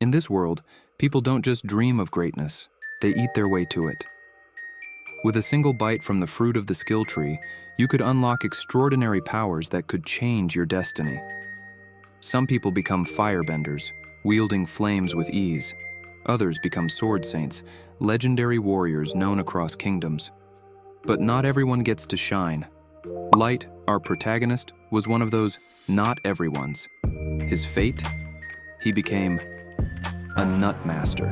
In this world, people don't just dream of greatness, they eat their way to it. With a single bite from the fruit of the skill tree, you could unlock extraordinary powers that could change your destiny. Some people become firebenders, wielding flames with ease. Others become sword saints, legendary warriors known across kingdoms. But not everyone gets to shine. Light, our protagonist, was one of those not everyone's. His fate? He became a nut master.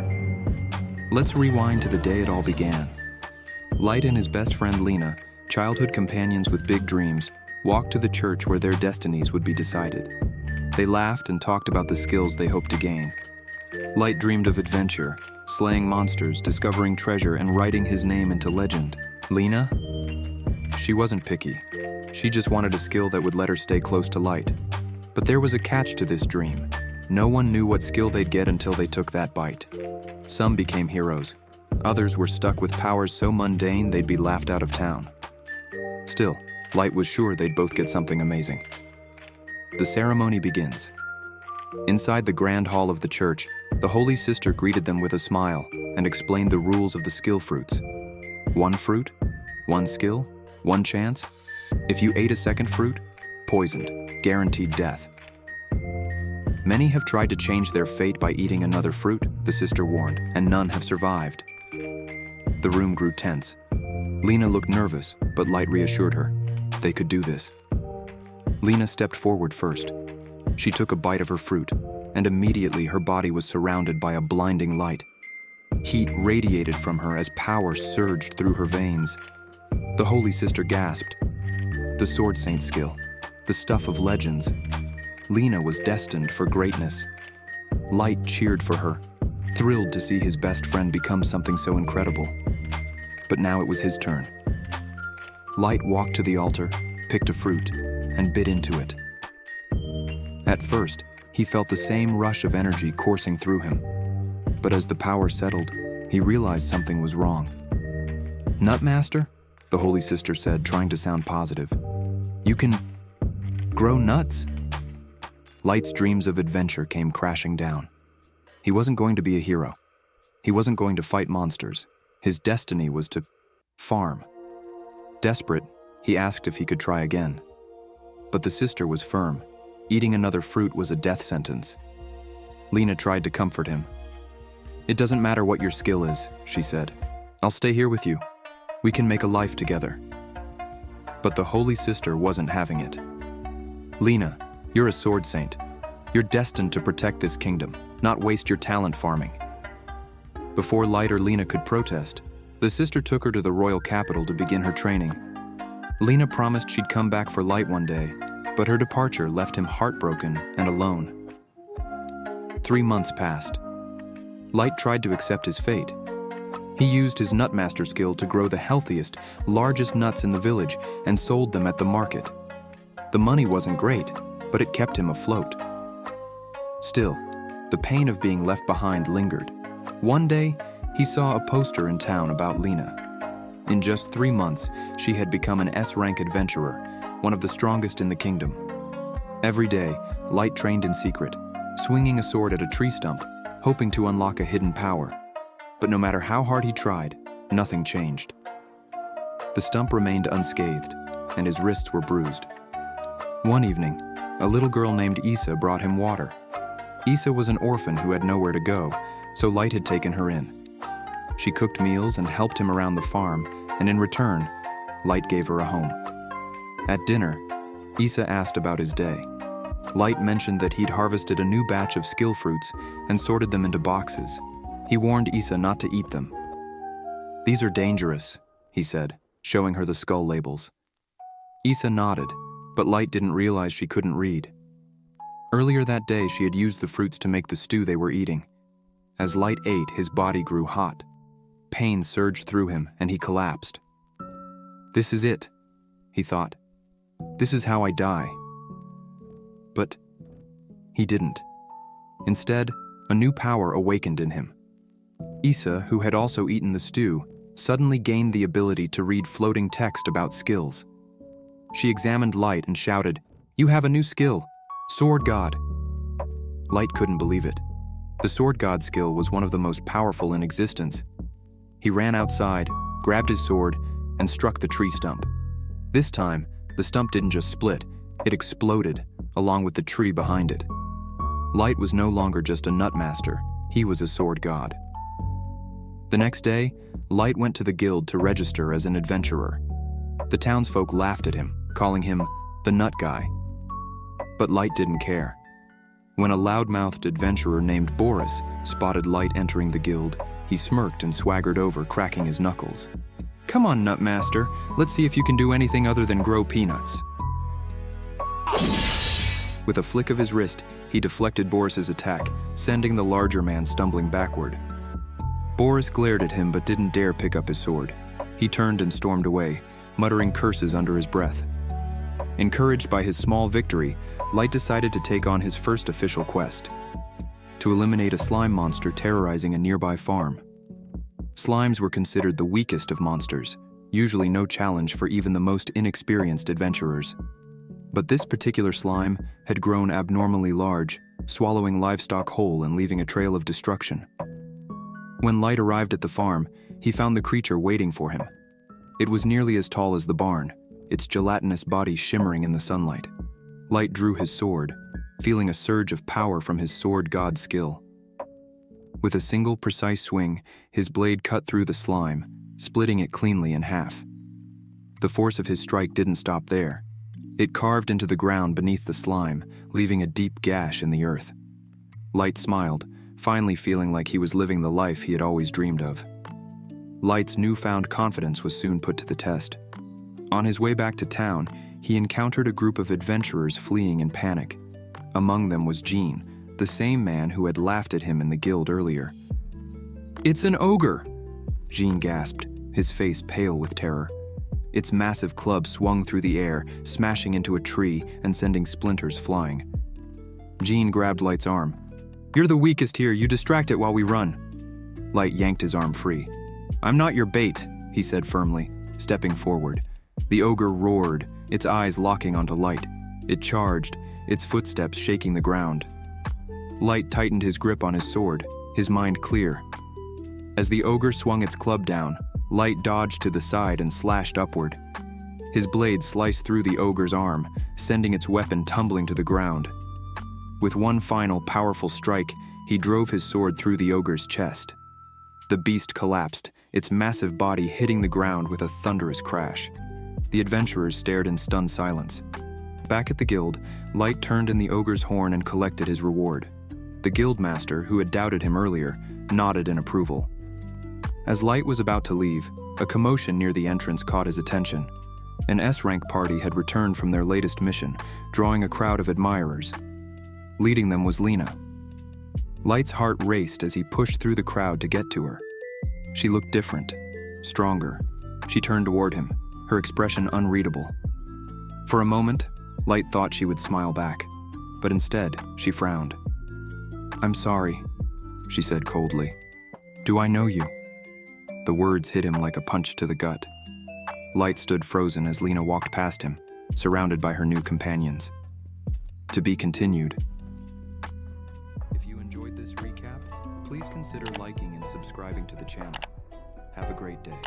Let's rewind to the day it all began. Light and his best friend Lena, childhood companions with big dreams, walked to the church where their destinies would be decided. They laughed and talked about the skills they hoped to gain. Light dreamed of adventure, slaying monsters, discovering treasure, and writing his name into legend. Lena? She wasn't picky. She just wanted a skill that would let her stay close to Light. But there was a catch to this dream. No one knew what skill they'd get until they took that bite. Some became heroes. Others were stuck with powers so mundane they'd be laughed out of town. Still, Light was sure they'd both get something amazing. The ceremony begins. Inside the grand hall of the church, the Holy Sister greeted them with a smile and explained the rules of the skill fruits. One fruit, one skill, one chance. If you ate a second fruit, poisoned, guaranteed death. Many have tried to change their fate by eating another fruit, the sister warned, and none have survived. The room grew tense. Lena looked nervous, but Light reassured her. They could do this. Lena stepped forward first. She took a bite of her fruit, and immediately her body was surrounded by a blinding light. Heat radiated from her as power surged through her veins. The Holy Sister gasped. The Sword Saint skill, the stuff of legends. Lena was destined for greatness. Light cheered for her, thrilled to see his best friend become something so incredible. But now it was his turn. Light walked to the altar, picked a fruit, and bit into it. At first, he felt the same rush of energy coursing through him. But as the power settled, he realized something was wrong. "Nutmaster?" the Holy Sister said, trying to sound positive. "You can grow nuts?" Light's dreams of adventure came crashing down. He wasn't going to be a hero. He wasn't going to fight monsters. His destiny was to farm. Desperate, he asked if he could try again. But the sister was firm. Eating another fruit was a death sentence. Lena tried to comfort him. "It doesn't matter what your skill is," she said. "I'll stay here with you. We can make a life together." But the Holy Sister wasn't having it. "Lena, you're a sword saint. You're destined to protect this kingdom, not waste your talent farming." Before Light or Lena could protest, the sister took her to the royal capital to begin her training. Lena promised she'd come back for Light one day, but her departure left him heartbroken and alone. 3 months passed. Light tried to accept his fate. He used his Nutmaster skill to grow the healthiest, largest nuts in the village and sold them at the market. The money wasn't great, but it kept him afloat. Still, the pain of being left behind lingered. One day, he saw a poster in town about Lena. In just 3 months, she had become an S-rank adventurer, one of the strongest in the kingdom. Every day, Light trained in secret, swinging a sword at a tree stump, hoping to unlock a hidden power. But no matter how hard he tried, nothing changed. The stump remained unscathed, and his wrists were bruised. One evening, a little girl named Isa brought him water. Isa was an orphan who had nowhere to go, so Light had taken her in. She cooked meals and helped him around the farm, and in return, Light gave her a home. At dinner, Isa asked about his day. Light mentioned that he'd harvested a new batch of skill fruits and sorted them into boxes. He warned Isa not to eat them. "These are dangerous," he said, showing her the skull labels. Isa nodded, but Light didn't realize she couldn't read. Earlier that day, she had used the fruits to make the stew they were eating. As Light ate, his body grew hot. Pain surged through him, and he collapsed. "This is it," he thought. "This is how I die." But he didn't. Instead, a new power awakened in him. Isa, who had also eaten the stew, suddenly gained the ability to read floating text about skills. She examined Light and shouted, "You have a new skill, Sword God." Light couldn't believe it. The sword god skill was one of the most powerful in existence. He ran outside, grabbed his sword, and struck the tree stump. This time, the stump didn't just split, it exploded, along with the tree behind it. Light was no longer just a nutmaster, he was a sword god. The next day, Light went to the guild to register as an adventurer. The townsfolk laughed at him, calling him the nut guy. But Light didn't care. When a loud-mouthed adventurer named Boris spotted Light entering the guild, he smirked and swaggered over, cracking his knuckles. "Come on, Nutmaster, let's see if you can do anything other than grow peanuts." With a flick of his wrist, he deflected Boris's attack, sending the larger man stumbling backward. Boris glared at him but didn't dare pick up his sword. He turned and stormed away, muttering curses under his breath. Encouraged by his small victory, Light decided to take on his first official quest: to eliminate a slime monster terrorizing a nearby farm. Slimes were considered the weakest of monsters, usually no challenge for even the most inexperienced adventurers. But this particular slime had grown abnormally large, swallowing livestock whole and leaving a trail of destruction. When Light arrived at the farm, he found the creature waiting for him. It was nearly as tall as the barn, its gelatinous body shimmering in the sunlight. Light drew his sword, feeling a surge of power from his sword god skill. With a single precise swing, his blade cut through the slime, splitting it cleanly in half. The force of his strike didn't stop there. It carved into the ground beneath the slime, leaving a deep gash in the earth. Light smiled, finally feeling like he was living the life he had always dreamed of. Light's newfound confidence was soon put to the test. On his way back to town, he encountered a group of adventurers fleeing in panic. Among them was Jean, the same man who had laughed at him in the guild earlier. "It's an ogre!" Jean gasped, his face pale with terror. Its massive club swung through the air, smashing into a tree and sending splinters flying. Jean grabbed Light's arm. "You're the weakest here, you distract it while we run." Light yanked his arm free. "I'm not your bait," he said firmly, stepping forward. The ogre roared, its eyes locking onto Light. It charged, its footsteps shaking the ground. Light tightened his grip on his sword, his mind clear. As the ogre swung its club down, Light dodged to the side and slashed upward. His blade sliced through the ogre's arm, sending its weapon tumbling to the ground. With one final powerful strike, he drove his sword through the ogre's chest. The beast collapsed, its massive body hitting the ground with a thunderous crash. The adventurers stared in stunned silence. Back at the guild, Light turned in the ogre's horn and collected his reward. The guildmaster, who had doubted him earlier, nodded in approval. As Light was about to leave, a commotion near the entrance caught his attention. An S-rank party had returned from their latest mission, drawing a crowd of admirers. Leading them was Lena. Light's heart raced as he pushed through the crowd to get to her. She looked different, stronger. She turned toward him, her expression unreadable. For a moment, Light thought she would smile back, but instead, she frowned. "I'm sorry," she said coldly. "Do I know you?" The words hit him like a punch to the gut. Light stood frozen as Lena walked past him, surrounded by her new companions. To be continued. If you enjoyed this recap, please consider liking and subscribing to the channel. Have a great day.